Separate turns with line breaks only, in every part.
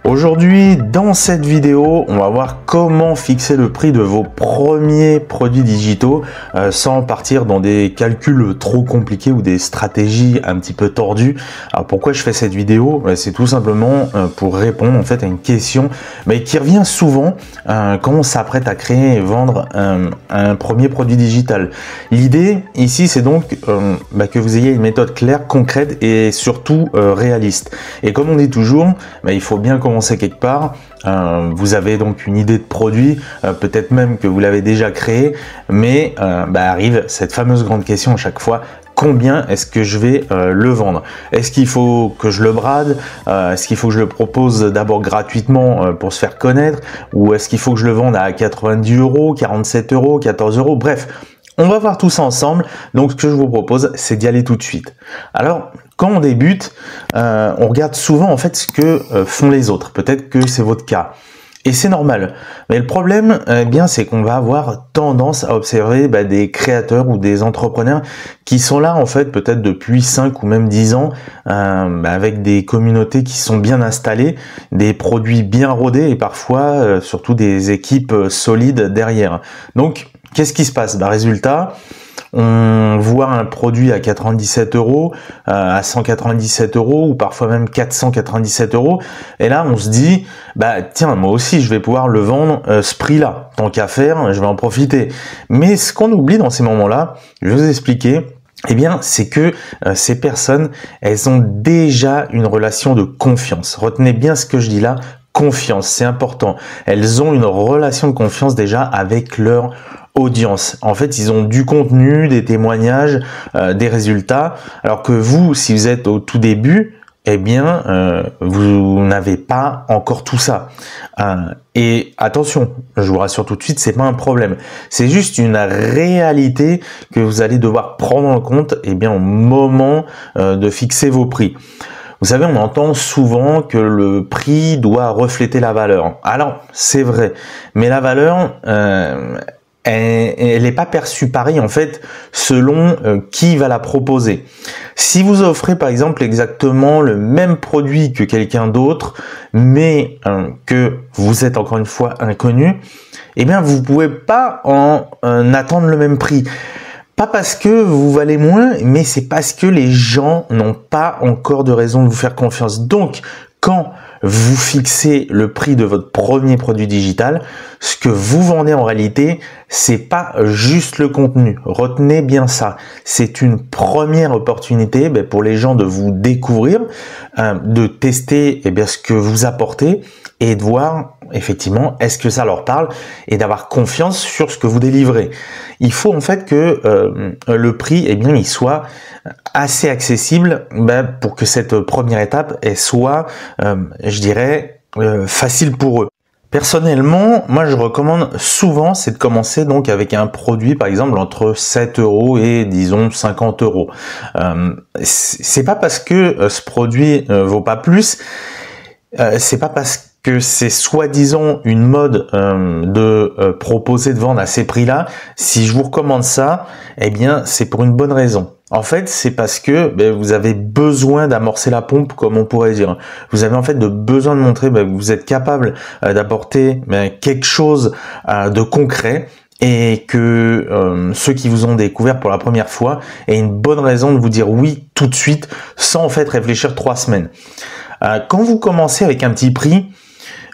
Aujourd'hui, dans cette vidéo, on va voir comment fixer le prix de vos premiers produits digitaux sans partir dans des calculs trop compliqués ou des stratégies un petit peu tordues. Alors pourquoi je fais cette vidéo? C'est tout simplement pour répondre en fait à une question qui revient souvent quand on s'apprête à créer et vendre un premier produit digital. L'idée ici, c'est donc que vous ayez une méthode claire, concrète et surtout réaliste. Et comme on dit toujours, il faut bien commencer quelque part. Vous avez donc une idée de produit, peut-être même que vous l'avez déjà créé, mais arrive cette fameuse grande question à chaque fois: combien est-ce que je vais le vendre? Est-ce qu'il faut que je le brade? Est-ce qu'il faut que je le propose d'abord gratuitement pour se faire connaître? Ou est-ce qu'il faut que je le vende à 90 €, 47 €, 14 €? Bref, on va voir tout ça ensemble. Donc, ce que je vous propose, c'est d'y aller tout de suite. Alors, quand on débute, on regarde souvent en fait ce que font les autres. Peut-être que c'est votre cas. Et c'est normal. Mais le problème, c'est qu'on va avoir tendance à observer des créateurs ou des entrepreneurs qui sont là en fait peut-être depuis 5 ou même 10 ans, avec des communautés qui sont bien installées, des produits bien rodés et parfois surtout des équipes solides derrière. Donc, qu'est-ce qui se passe? Résultat, on voit un produit à 97 €, à 197 € ou parfois même 497 €. Et là, on se dit, tiens, moi aussi, je vais pouvoir le vendre ce prix-là. Tant qu'à faire, je vais en profiter. Mais ce qu'on oublie dans ces moments-là, je vais vous expliquer, c'est que ces personnes, elles ont déjà une relation de confiance. Retenez bien ce que je dis là, confiance, c'est important. Elles ont une relation de confiance déjà avec leur audience. En fait, ils ont du contenu, des témoignages, des résultats, alors que vous, si vous êtes au tout début, vous n'avez pas encore tout ça. Et attention, je vous rassure tout de suite, c'est pas un problème. C'est juste une réalité que vous allez devoir prendre en compte, au moment de fixer vos prix. Vous savez, on entend souvent que le prix doit refléter la valeur. Alors, c'est vrai, mais la valeur, elle n'est pas perçue pareil en fait selon qui va la proposer. Si vous offrez par exemple exactement le même produit que quelqu'un d'autre, mais que vous êtes encore une fois inconnu, vous pouvez pas en attendre le même prix. Pas parce que vous valez moins, mais c'est parce que les gens n'ont pas encore de raison de vous faire confiance. Donc, quand vous fixez le prix de votre premier produit digital, ce que vous vendez en réalité, c'est pas juste le contenu. Retenez bien ça. C'est une première opportunité pour les gens de vous découvrir, de tester ce que vous apportez et de voir effectivement est-ce que ça leur parle et d'avoir confiance sur ce que vous délivrez. Il faut en fait que le prix il soit assez accessible pour que cette première étape elle soit facile pour eux. Personnellement, moi je recommande souvent c'est de commencer donc avec un produit par exemple entre 7 € et disons 50 €. C'est pas parce que ce produit vaut pas plus, c'est pas parce que c'est soi-disant une mode de proposer de vendre à ces prix-là. Si je vous recommande ça, c'est pour une bonne raison. En fait, c'est parce que vous avez besoin d'amorcer la pompe, comme on pourrait dire. Vous avez en fait besoin de montrer que vous êtes capable d'apporter quelque chose de concret et que ceux qui vous ont découvert pour la première fois aient une bonne raison de vous dire oui tout de suite, sans en fait réfléchir 3 semaines. Quand vous commencez avec un petit prix,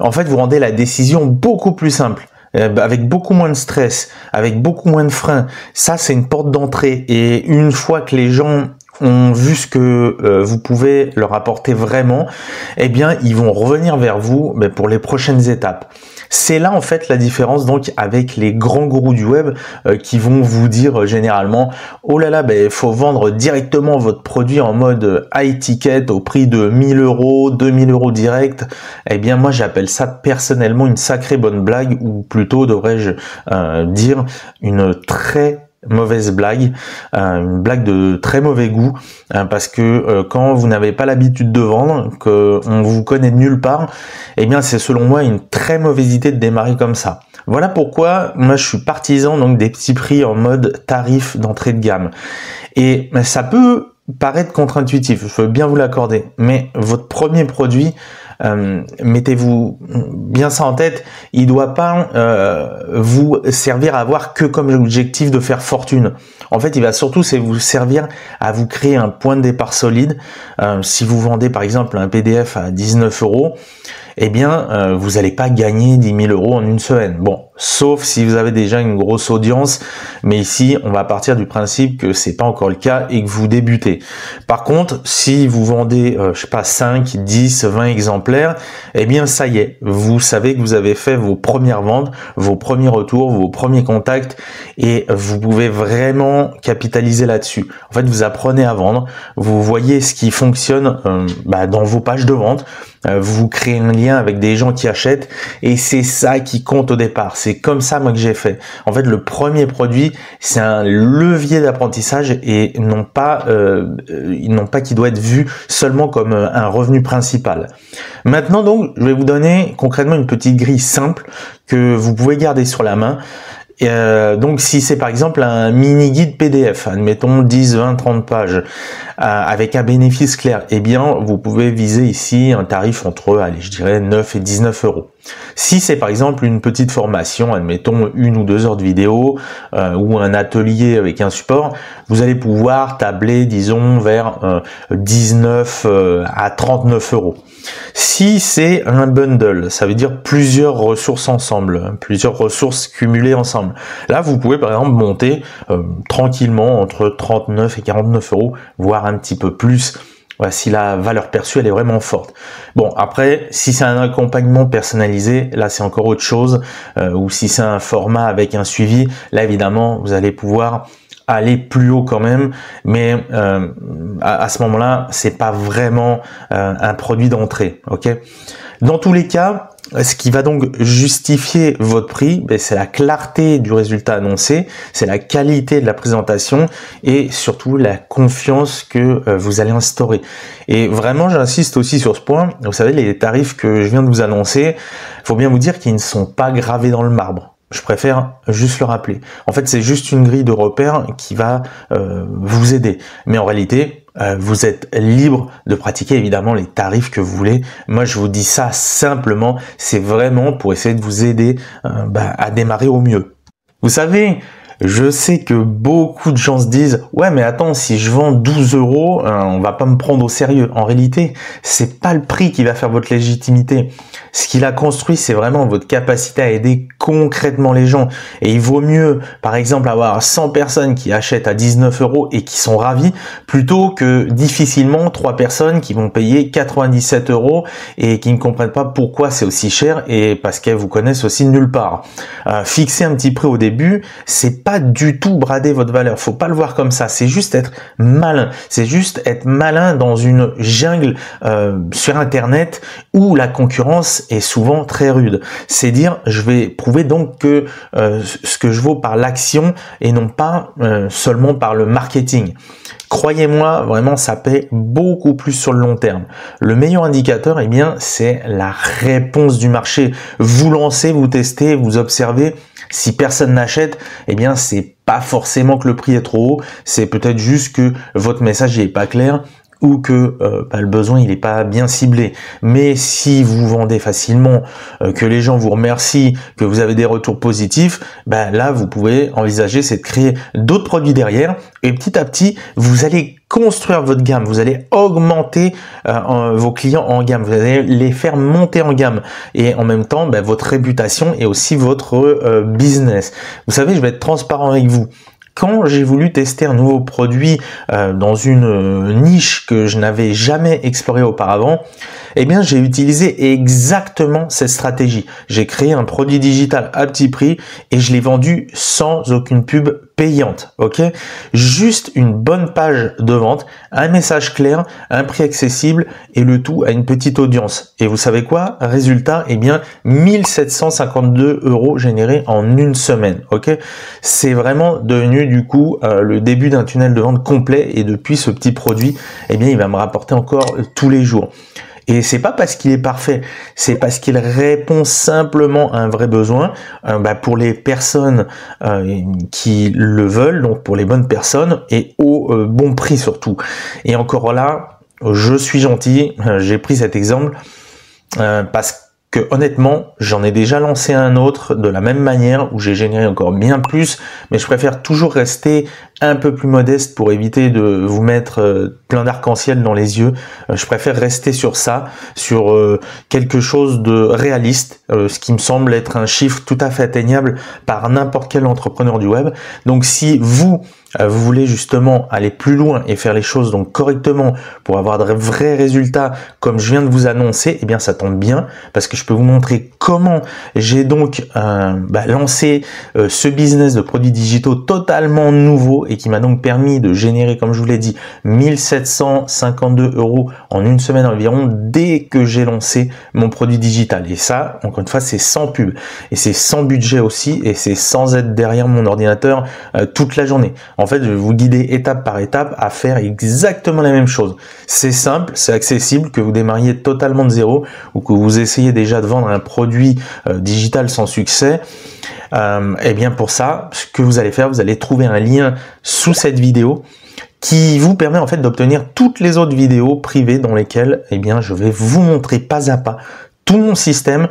en fait, vous rendez la décision beaucoup plus simple, avec beaucoup moins de stress, avec beaucoup moins de freins. Ça, c'est une porte d'entrée. Et une fois que les gens ont vu ce que vous pouvez leur apporter vraiment, ils vont revenir vers vous pour les prochaines étapes. C'est là en fait la différence donc avec les grands gourous du web qui vont vous dire généralement oh là là faut vendre directement votre produit en mode high ticket au prix de 1000 €, 2000 € direct. Moi j'appelle ça personnellement une sacrée bonne blague, ou plutôt devrais-je dire une très mauvaise blague, une blague de très mauvais goût, parce que quand vous n'avez pas l'habitude de vendre, qu'on vous connaît de nulle part, c'est selon moi une très mauvaise idée de démarrer comme ça. Voilà pourquoi moi je suis partisan donc des petits prix en mode tarif d'entrée de gamme. Et ça peut paraître contre-intuitif, je veux bien vous l'accorder, mais votre premier produit, mettez-vous bien ça en tête, il doit pas vous servir à avoir que comme objectif de faire fortune. En fait, il va surtout vous servir à vous créer un point de départ solide. Si vous vendez par exemple un PDF à 19 €, eh bien, vous n'allez pas gagner 10 000 € en une semaine. Bon, sauf si vous avez déjà une grosse audience, mais ici, on va partir du principe que c'est pas encore le cas et que vous débutez. Par contre, si vous vendez, je sais pas, 5, 10, 20 exemplaires, eh bien, ça y est, vous savez que vous avez fait vos premières ventes, vos premiers retours, vos premiers contacts, et vous pouvez vraiment capitaliser là-dessus. En fait, vous apprenez à vendre, vous voyez ce qui fonctionne dans vos pages de vente, vous créez un lien avec des gens qui achètent, et c'est ça qui compte au départ. C'est comme ça moi que j'ai fait. En fait, le premier produit, c'est un levier d'apprentissage et non pas qui doit être vu seulement comme un revenu principal. Maintenant donc, je vais vous donner concrètement une petite grille simple que vous pouvez garder sur la main. Donc si c'est par exemple un mini guide PDF, admettons 10, 20, 30 pages, avec un bénéfice clair, eh bien vous pouvez viser ici un tarif entre, allez, je dirais 9 et 19 €. Si c'est par exemple une petite formation, admettons 1 ou 2 heures de vidéo, ou un atelier avec un support, vous allez pouvoir tabler, disons, vers 19 à 39 €. Si c'est un bundle, ça veut dire plusieurs ressources ensemble, plusieurs ressources cumulées ensemble. Là, vous pouvez par exemple monter tranquillement entre 39 et 49 €, voire un petit peu plus, si la valeur perçue elle est vraiment forte. Bon, après, si c'est un accompagnement personnalisé, là c'est encore autre chose, ou si c'est un format avec un suivi, là évidemment vous allez pouvoir aller plus haut quand même, mais à ce moment-là, c'est pas vraiment un produit d'entrée, ok? Dans tous les cas, ce qui va donc justifier votre prix, c'est la clarté du résultat annoncé, c'est la qualité de la présentation et surtout la confiance que vous allez instaurer. Et vraiment, j'insiste aussi sur ce point. Vous savez, les tarifs que je viens de vous annoncer, il faut bien vous dire qu'ils ne sont pas gravés dans le marbre. Je préfère juste le rappeler. En fait, c'est juste une grille de repères qui va vous aider. Mais en réalité, vous êtes libre de pratiquer évidemment les tarifs que vous voulez. Moi, je vous dis ça simplement. C'est vraiment pour essayer de vous aider à démarrer au mieux. Vous savez, je sais que beaucoup de gens se disent « Ouais, mais attends, si je vends 12 €, on va pas me prendre au sérieux. » En réalité, c'est pas le prix qui va faire votre légitimité. Ce qu'il a construit, c'est vraiment votre capacité à aider concrètement les gens. Et il vaut mieux, par exemple, avoir 100 personnes qui achètent à 19 € et qui sont ravis, plutôt que difficilement 3 personnes qui vont payer 97 € et qui ne comprennent pas pourquoi c'est aussi cher et parce qu'elles vous connaissent aussi nulle part. Fixer un petit prix au début, c'est pas du tout brader votre valeur. Faut pas le voir comme ça. C'est juste être malin. C'est juste être malin dans une jungle sur Internet où la concurrence est souvent très rude. C'est dire, je vais prouver donc que ce que je vaux par l'action et non pas seulement par le marketing. Croyez-moi, vraiment, ça paie beaucoup plus sur le long terme. Le meilleur indicateur, eh bien, c'est la réponse du marché. Vous lancez, vous testez, vous observez. Si personne n'achète, eh bien, c'est pas forcément que le prix est trop haut. C'est peut-être juste que votre message n'est pas clair ou que le besoin il est pas bien ciblé. Mais si vous vendez facilement, que les gens vous remercient, que vous avez des retours positifs, là vous pouvez envisager c'est de créer d'autres produits derrière et petit à petit vous allez construire votre gamme, vous allez augmenter vos clients en gamme, vous allez les faire monter en gamme et en même temps votre réputation et aussi votre business. Vous savez, je vais être transparent avec vous. Quand j'ai voulu tester un nouveau produit dans une niche que je n'avais jamais explorée auparavant, eh bien j'ai utilisé exactement cette stratégie. J'ai créé un produit digital à petit prix et je l'ai vendu sans aucune pub payante, ok? Juste une bonne page de vente, un message clair, un prix accessible et le tout à une petite audience. Et vous savez quoi? Résultat, eh bien 1752 € générés en une semaine, ok? C'est vraiment devenu du coup le début d'un tunnel de vente complet et depuis ce petit produit, eh bien il va me rapporter encore tous les jours. Et c'est pas parce qu'il est parfait, c'est parce qu'il répond simplement à un vrai besoin pour les personnes qui le veulent, donc pour les bonnes personnes et au bon prix surtout. Et encore là, je suis gentil, j'ai pris cet exemple parce que honnêtement, j'en ai déjà lancé un autre de la même manière où j'ai généré encore bien plus, mais je préfère toujours rester un peu plus modeste pour éviter de vous mettre plein d'arc-en-ciel dans les yeux. Je préfère rester sur ça, sur quelque chose de réaliste, ce qui me semble être un chiffre tout à fait atteignable par n'importe quel entrepreneur du web. Donc si vous voulez justement aller plus loin et faire les choses donc correctement pour avoir de vrais résultats comme je viens de vous annoncer, eh bien ça tombe bien parce que je peux vous montrer comment j'ai donc lancé ce business de produits digitaux totalement nouveau et qui m'a donc permis de générer, comme je vous l'ai dit, 1752 € en une semaine environ dès que j'ai lancé mon produit digital. Et ça, encore une fois, c'est sans pub et c'est sans budget aussi et c'est sans être derrière mon ordinateur toute la journée. En fait, je vais vous guider étape par étape à faire exactement la même chose. C'est simple, c'est accessible, que vous démarriez totalement de zéro ou que vous essayez déjà de vendre un produit digital sans succès. Et bien pour ça, ce que vous allez faire, vous allez trouver un lien sous cette vidéo qui vous permet en fait d'obtenir toutes les autres vidéos privées dans lesquelles je vais vous montrer pas à pas tout mon système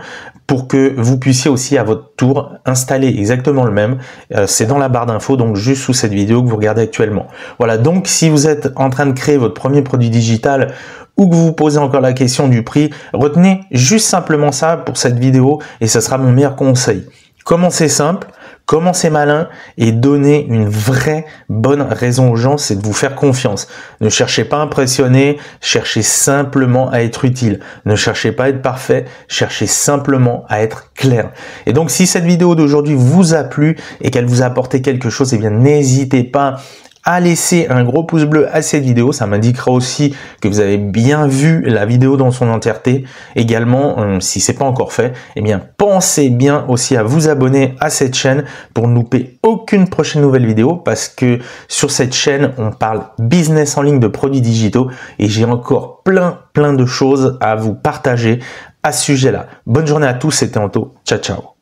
pour que vous puissiez aussi à votre tour installer exactement le même. C'est dans la barre d'infos, donc juste sous cette vidéo que vous regardez actuellement. Voilà, donc si vous êtes en train de créer votre premier produit digital ou que vous vous posez encore la question du prix, retenez juste simplement ça pour cette vidéo et ce sera mon meilleur conseil. Commencez simple, commencez malin et donnez une vraie bonne raison aux gens, c'est de vous faire confiance. Ne cherchez pas à impressionner, cherchez simplement à être utile. Ne cherchez pas à être parfait, cherchez simplement à être clair. Et donc si cette vidéo d'aujourd'hui vous a plu et qu'elle vous a apporté quelque chose, eh bien n'hésitez pas à laisser un gros pouce bleu à cette vidéo, ça m'indiquera aussi que vous avez bien vu la vidéo dans son entièreté. Également, si c'est pas encore fait, eh bien pensez bien aussi à vous abonner à cette chaîne pour ne louper aucune prochaine nouvelle vidéo, parce que sur cette chaîne on parle business en ligne de produits digitaux et j'ai encore plein de choses à vous partager à ce sujet-là. Bonne journée à tous, c'était Anto, ciao ciao.